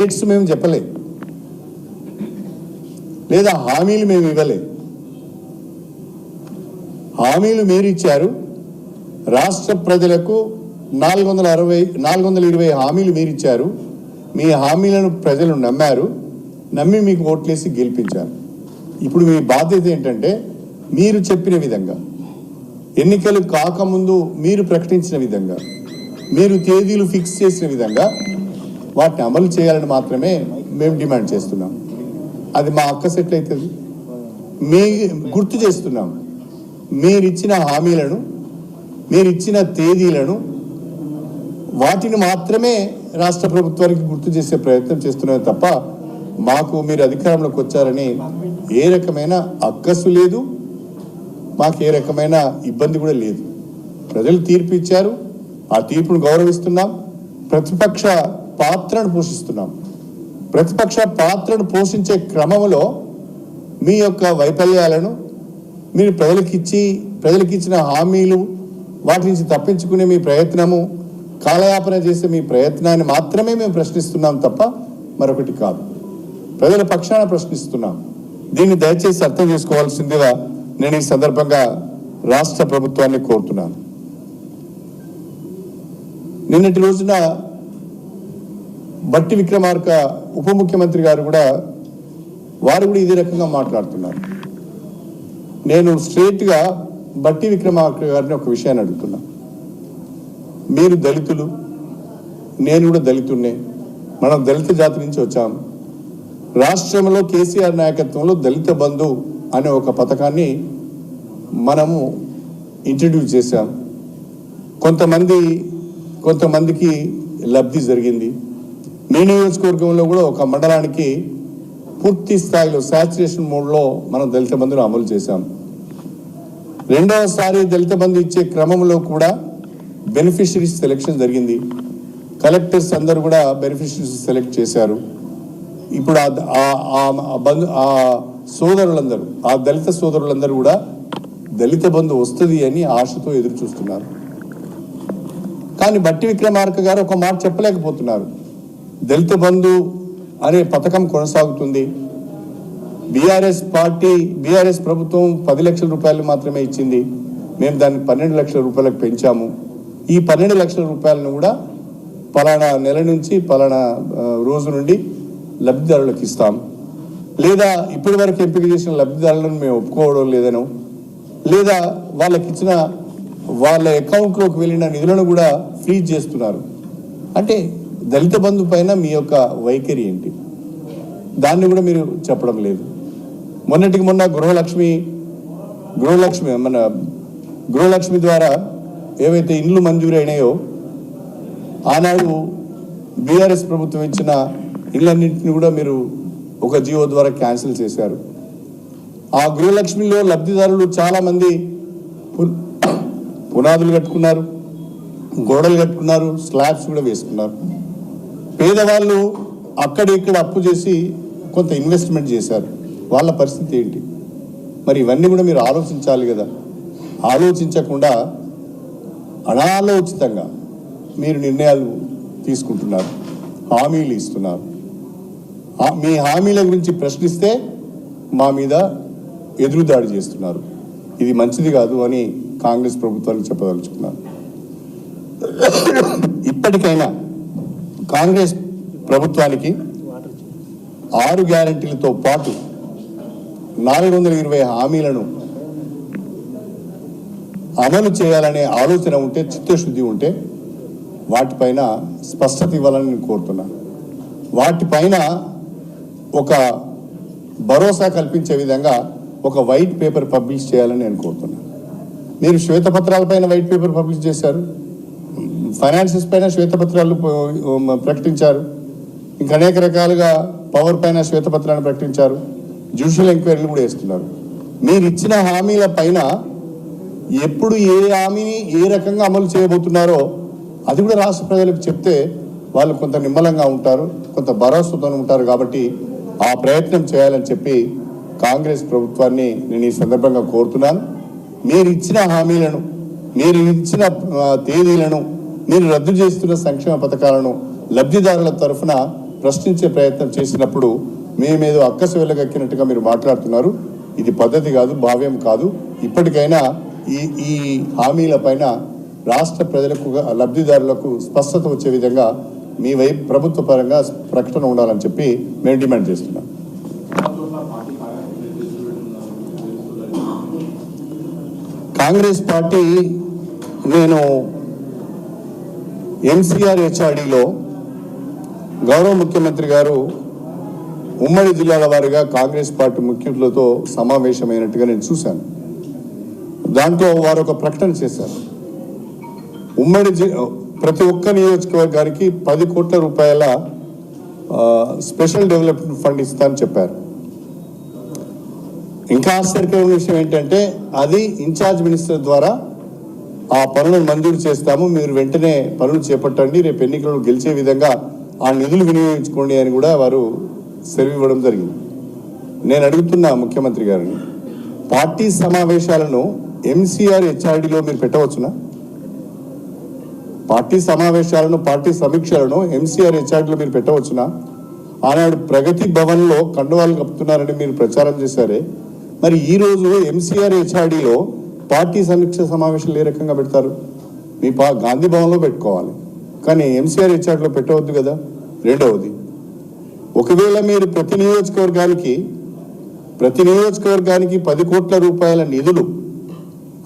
Dates మేము చెప్పలే, లేదా హామీలు మేము ఇవ్వలే. హామీలు మీరు ఇచ్చారు. రాష్ట్ర ప్రజలకు 420 హామీలు మీరు ఇచ్చారు. మీ హామీలను ప్రజలు నమ్మారు, నమ్మి మీకు ఓట్లేసి గెలిపించారు. ఇప్పుడు మీ బాధ్యత ఏంటంటే మీరు చెప్పిన విధంగా, ఎన్నికలు కాకముందు మీరు ప్రకటించిన విధంగా, మీరు తేదీలు ఫిక్స్ చేసిన విధంగా వాటిని అమలు చేయాలని మాత్రమే మేము డిమాండ్ చేస్తున్నాం. అది మా అక్క సెట్ అవుతుంది. గుర్తు చేస్తున్నాం, మీరిచ్చిన హామీలను, మీరిచ్చిన తేదీలను, వాటిని మాత్రమే రాష్ట్ర ప్రభుత్వానికి గుర్తు చేసే ప్రయత్నం చేస్తున్నాం తప్ప మాకు మీరు అధికారంలోకి వచ్చారని ఏ రకమైన అక్కసు లేదు, మాకు ఏ రకమైన ఇబ్బంది కూడా లేదు. ప్రజలు తీర్పు ఇచ్చారు, ఆ తీర్పును గౌరవిస్తున్నాం. ప్రతిపక్ష పాత్రను పోషిస్తున్నాం. ప్రతిపక్ష పాత్రను పోషించే క్రమంలో మీ యొక్క వైఫల్యాలను, మీరు ప్రజలకు ఇచ్చిన హామీలు, వాటి నుంచి తప్పించుకునే మీ ప్రయత్నము, కాలయాపన చేసే మీ ప్రయత్నాన్ని మాత్రమే మేము ప్రశ్నిస్తున్నాం తప్ప మరొకటి కాదు. ప్రజల పక్షాన ప్రశ్నిస్తున్నాం. దీన్ని దయచేసి అర్థం చేసుకోవాల్సిందిగా నేను ఈ సందర్భంగా రాష్ట్ర ప్రభుత్వాన్ని కోరుతున్నాను. నిన్నటి రోజున బట్టి విక్రమార్క ఉప ముఖ్యమంత్రి గారు కూడా ఇదే రకంగా మాట్లాడుతున్నారు. నేను స్ట్రేట్గా బట్టి విక్రమార్క గారిని ఒక విషయాన్ని అడుగుతున్నా. మీరు దళితులు, నేను కూడా దళితున్నే, మనం దళిత జాతి నుంచి వచ్చాము. రాష్ట్రంలో కేసీఆర్ నాయకత్వంలో దళిత బంధు అనే ఒక పథకాన్ని మనము ఇంట్రడ్యూస్ చేశాం. కొంతమందికి లబ్ధి జరిగింది. మీ నియోజకవర్గంలో కూడా ఒక మండలానికి పూర్తి స్థాయిలో శాచురేషన్ మోడ్లో మనం దళిత బంధును అమలు చేశాం. రెండవసారి దళిత బంధు ఇచ్చే క్రమంలో కూడా బెనిఫిషరీస్ సెలెక్షన్ జరిగింది. కలెక్టర్స్ అందరూ కూడా బెనిఫిషరీస్ సెలెక్ట్ చేశారు. ఇప్పుడు ఆ సోదరులందరూ, ఆ దళిత సోదరులందరూ కూడా దళిత బంధు వస్తుంది అని ఆశతో ఎదురు చూస్తున్నారు. కానీ బట్టి విక్రమార్క గారు ఒక మాట చెప్పలేకపోతున్నారు. దళిత బంధు అనే పథకం కొనసాగుతుంది. బీఆర్ఎస్ ప్రభుత్వం 10 లక్షల రూపాయలు మాత్రమే ఇచ్చింది. మేము దాన్ని 12 లక్షల రూపాయలకు పెంచాము. ఈ 12 లక్షల రూపాయలను కూడా పలానా నెల నుంచి పలానా రోజు నుండి లబ్ధిదారులకు ఇస్తాం, లేదా ఇప్పటి వరకు ఎంపిక చేసిన లబ్ధిదారులను మేము ఒప్పుకోవడం లేదనో, లేదా వాళ్ళ అకౌంట్లోకి వెళ్ళిన నిధులను కూడా ఫ్రీజ్ చేస్తున్నారు. అంటే దళిత బంధు పైన మీ యొక్క వైఖరి ఏంటి? దాన్ని కూడా మీరు చెప్పడం లేదు. మొన్నటికి మొన్న గృహలక్ష్మి ద్వారా ఏవైతే ఇండ్లు మంజూరు అయినాయో, ఆనాడు బీఆర్ఎస్ ప్రభుత్వం ఇచ్చిన ఇళ్ళన్నింటినీ కూడా మీరు ఒక జియో ద్వారా క్యాన్సిల్ చేశారు. ఆ గృహలక్ష్మిలో లబ్ధిదారులు చాలామంది పునాదులు కట్టుకున్నారు, గోడలు కట్టుకున్నారు, స్లాబ్స్ కూడా వేసుకున్నారు. పేదవాళ్ళు అక్కడిక్కడ అప్పు చేసి కొంత ఇన్వెస్ట్మెంట్ చేశారు. వాళ్ళ పరిస్థితి ఏంటి? మరి ఇవన్నీ కూడా మీరు ఆలోచించాలి కదా. ఆలోచించకుండా అనాలోచితంగా మీరు నిర్ణయాలు తీసుకుంటున్నారు, హామీలు ఇస్తున్నారు. మీ హామీల గురించి ప్రశ్నిస్తే మా మీద ఎదురుదాడి చేస్తున్నారు. ఇది మంచిది కాదు అని కాంగ్రెస్ ప్రభుత్వానికి చెప్పదలుచుకున్నారు. ఇప్పటికైనా కాంగ్రెస్ ప్రభుత్వానికి 6 గ్యారెంటీలతో పాటు 420 హామీలను అమలు చేయాలనే ఆలోచన ఉంటే, చిత్తశుద్ధి ఉంటే వాటిపైన స్పష్టత ఇవ్వాలని నేను కోరుతున్నాను. వాటిపైన ఒక భరోసా కల్పించే విధంగా ఒక వైట్ పేపర్ పబ్లిష్ చేయాలని నేను కోరుతున్నాను. మీరు శ్వేతపత్రాలపైన వైట్ పేపర్ పబ్లిష్ చేశారు, ఫైనాన్సెస్ పైన శ్వేతపత్రాలు ప్రకటించారు, ఇంకా అనేక రకాలుగా పవర్ పైన శ్వేతపత్రాన్ని ప్రకటించారు, జ్యుడిషియల్ ఎంక్వైరీలు కూడా వేస్తున్నారు. మీరు ఇచ్చిన హామీల పైన ఎప్పుడు ఏ హామీని ఏ రకంగా అమలు చేయబోతున్నారో అది కూడా రాష్ట్ర ప్రజలకు చెప్తే వాళ్ళు కొంత నిమ్మలంగా ఉంటారు, కొంత భరోసాతో ఉంటారు. కాబట్టి ఆ ప్రయత్నం చేయాలని చెప్పి కాంగ్రెస్ ప్రభుత్వాన్ని నేను ఈ సందర్భంగా కోరుతున్నాను. మీరు ఇచ్చిన హామీలను, మీరు ఇచ్చిన తేదీలను, మీరు రద్దు చేస్తున్న సంక్షేమ పథకాలను లబ్ధిదారుల తరఫున ప్రశ్నించే ప్రయత్నం చేసినప్పుడు మేమేదో అక్కసు వెళ్ళగక్కినట్టుగా మీరు మాట్లాడుతున్నారు. ఇది పద్ధతి కాదు, భావ్యం కాదు. ఇప్పటికైనా ఈ హామీల పైన రాష్ట్ర ప్రజలకు, లబ్ధిదారులకు స్పష్టత వచ్చే విధంగా మీ వైపు ప్రభుత్వ పరంగా ప్రకటన ఉండాలని చెప్పి మేము డిమాండ్ చేస్తున్నాం. కాంగ్రెస్ పార్టీ నేను ఎంసీఆర్ హెచ్ఆర్డీలో గౌరవ ముఖ్యమంత్రి గారు ఉమ్మడి జిల్లాల వారిగా కాంగ్రెస్ పార్టీ ముఖ్యులతో సమావేశమైనట్టుగా నేను చూశాను. దాంట్లో వారు ఒక ప్రకటన చేశారు. ప్రతి ఒక్క నియోజకవర్గానికి 10 కోట్ల రూపాయల స్పెషల్ డెవలప్మెంట్ ఫండ్ ఇస్తానని చెప్పారు. ఇంకా ఆశ్చర్యకరమైన విషయం ఏంటంటే అది ఇన్ఛార్జ్ మినిస్టర్ ద్వారా ఆ పనులను మంజూరు చేస్తాము, మీరు వెంటనే పనులు చేపట్టండి, రేపు ఎన్నికలను గెలిచే విధంగా ఆ నిధులు వినియోగించుకోండి అని కూడా వారు సెలవు ఇవ్వడం జరిగింది. నేను అడుగుతున్నా ముఖ్యమంత్రి గారిని, పార్టీ సమావేశాలను ఎంసీఆర్ హెచ్ఆర్డీలో మీరు పెట్టవచ్చునా? పార్టీ సమావేశాలను, పార్టీ సమీక్షలను ఎంసీఆర్ హెచ్ఆర్డీలో మీరు పెట్టవచ్చునా? ఆనాడు ప్రగతి భవన్లో కండువాలు కప్పుతున్నారని మీరు ప్రచారం చేశారే, మరి ఈరోజు ఎంసీఆర్ హెచ్ఆర్డీలో పార్టీ సమీక్ష సమావేశాలు ఏ రకంగా పెడతారు? మీ గాంధీ భవన్లో పెట్టుకోవాలి, కానీ ఎంసీఆర్ హెచ్ఆర్డీలో పెట్టవద్దు కదా. రెండవది, ఒకవేళ మీరు ప్రతి నియోజకవర్గానికి 10 కోట్ల రూపాయల నిధులు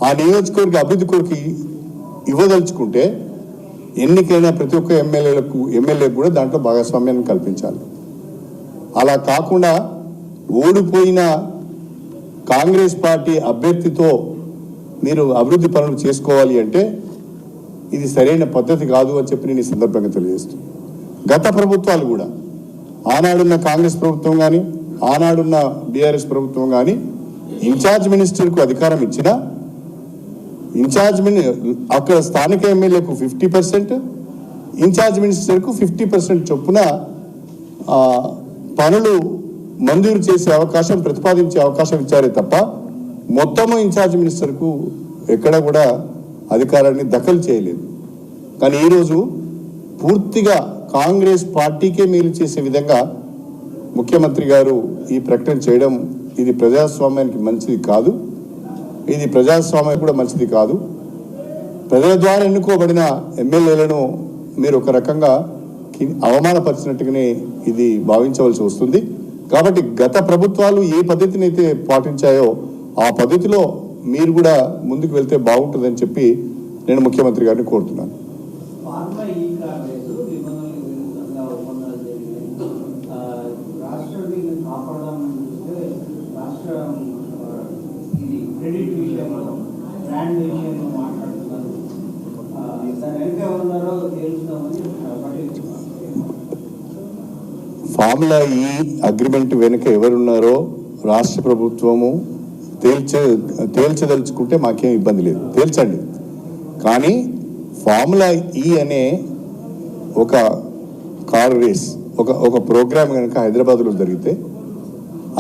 ఆ నియోజకవర్గ అభివృద్ధి కొరకు ఇవ్వదలుచుకుంటే ఎన్నికైన ప్రతి ఒక్క ఎమ్మెల్యేలకు కూడా దాంట్లో భాగస్వామ్యాన్ని కల్పించాలి. అలా కాకుండా ఓడిపోయిన కాంగ్రెస్ పార్టీ అభ్యర్థితో మీరు అభివృద్ధి పనులు చేసుకోవాలి అంటే ఇది సరైన పద్ధతి కాదు అని చెప్పి నేను ఈ సందర్భంగా తెలియజేస్తున్నాను. గత ప్రభుత్వాలు కూడా, ఆనాడున్న కాంగ్రెస్ ప్రభుత్వం కానీ ఆనాడున్న బీఆర్ఎస్ ప్రభుత్వం కానీ ఇన్ఛార్జ్ మినిస్టర్కు అధికారం ఇచ్చినా అక్కడ స్థానిక ఎమ్మెల్యేకు 50%, ఇన్ఛార్జ్ మినిస్టర్కు 50% చొప్పున పనులు మంజూరు చేసే అవకాశం, ప్రతిపాదించే అవకాశం ఇచ్చారే తప్ప మొత్తము ఇన్ఛార్జ్ మినిస్టర్కు ఎక్కడ కూడా అధికారాన్ని దఖలు చేయలేదు. కానీ ఈరోజు పూర్తిగా కాంగ్రెస్ పార్టీకే మేలు చేసే విధంగా ముఖ్యమంత్రి గారు ఈ ప్రకటన చేయడం ఇది ప్రజాస్వామ్యానికి మంచిది కాదు. ఇది ప్రజాస్వామ్యం కూడా మంచిది కాదు. ప్రజల ద్వారా ఎన్నుకోబడిన ఎమ్మెల్యేలను మీరు ఒక రకంగా అవమానపరిచినట్టుగానే ఇది భావించవలసి వస్తుంది. కాబట్టి గత ప్రభుత్వాలు ఏ పద్ధతిని అయితే పాటించాయో ఆ పద్ధతిలో మీరు కూడా ముందుకు వెళ్తే బాగుంటుందని చెప్పి నేను ముఖ్యమంత్రి గారిని కోరుతున్నాను. ఫార్ములా ఈ అగ్రిమెంట్ వెనుక ఎవరున్నారో రాష్ట్ర ప్రభుత్వము తేల్చదలుచుకుంటే మాకేం ఇబ్బంది లేదు, తేల్చండి. కానీ ఫార్ములా ఈ అనే ఒక కార్ రేస్, ఒక ప్రోగ్రామ్ కనుక హైదరాబాద్లో జరిగితే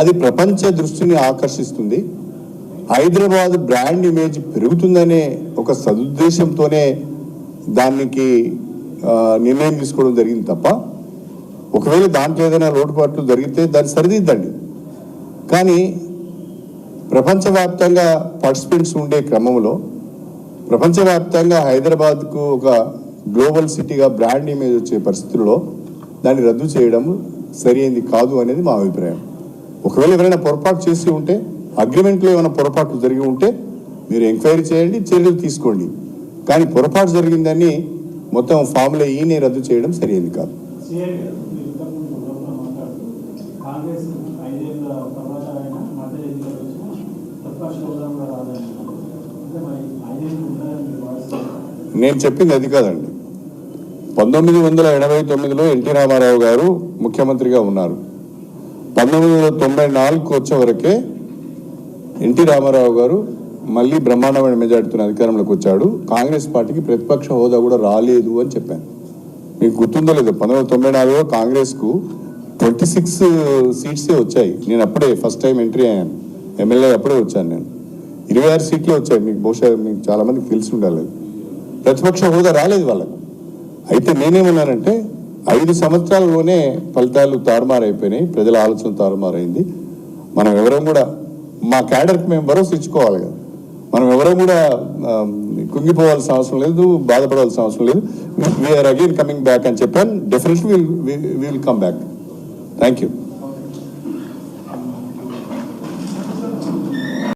అది ప్రపంచ దృష్టిని ఆకర్షిస్తుంది, హైదరాబాద్ బ్రాండ్ ఇమేజ్ పెరుగుతుందనే ఒక సదుద్దేశంతోనే దానికి నిర్ణయం తీసుకోవడం జరిగింది తప్ప ఒకవేళ దాంట్లో ఏదైనా లోటుపాట్లు జరిగితే దాన్ని సరిదిద్దండి. కానీ ప్రపంచవ్యాప్తంగా పార్టిసిపెంట్స్ ఉండే క్రమంలో ప్రపంచవ్యాప్తంగా హైదరాబాద్కు ఒక గ్లోబల్ సిటీగా బ్రాండ్ ఇమేజ్ వచ్చే పరిస్థితుల్లో దాన్ని రద్దు చేయడం సరైనది కాదు అనేది మా అభిప్రాయం. ఒకవేళ ఎవరైనా పొరపాటు చేసి ఉంటే, అగ్రిమెంట్లో ఏమైనా పొరపాట్లు జరిగి ఉంటే మీరు ఎంక్వైరీ చేయండి, చర్యలు తీసుకోండి. కానీ పొరపాటు జరిగిందని మొత్తం ఫార్ములా ఈని రద్దు చేయడం సరైనది కాదు. నేను చెప్పింది అది కాదండి. 1989లో ఎన్టీ రామారావు గారు ముఖ్యమంత్రిగా ఉన్నారు. 1994కు వచ్చే వరకే ఎన్టీ రామారావు గారు మళ్ళీ బ్రహ్మాండమైన మెజార్టీతో అధికారంలోకి వచ్చాడు. కాంగ్రెస్ పార్టీకి ప్రతిపక్ష హోదా కూడా రాలేదు అని చెప్పాను. మీకు గుర్తుందో లేదో, 1994లో కాంగ్రెస్కు 26 సీట్సే వచ్చాయి. నేను అప్పుడే ఫస్ట్ టైం ఎంట్రీ అయ్యాను, ఎమ్మెల్యే అప్పుడే వచ్చాను. నేను 26 సీట్లే వచ్చాయి. మీకు బహుశా మీకు చాలా మందికి తెలిసి ఉండాలి, ప్రతిపక్ష హోదా రాలేదు వాళ్ళకు. అయితే నేనేమన్నానంటే 5 సంవత్సరాల్లోనే ఫలితాలు తారుమారైపోయినాయి, ప్రజల ఆలోచన తారుమారైంది. మనం ఎవరం కూడా మా క్యాడర్కి మేము భరోసా ఇచ్చుకోవాలి కదా, మనం ఎవరం కూడా కుంగిపోవాల్సిన అవసరం లేదు, బాధపడాల్సిన అవసరం లేదు. వీఆర్ అగైన్ కమింగ్ బ్యాక్ అని చెప్పాను. Definitely will come back. Thank you.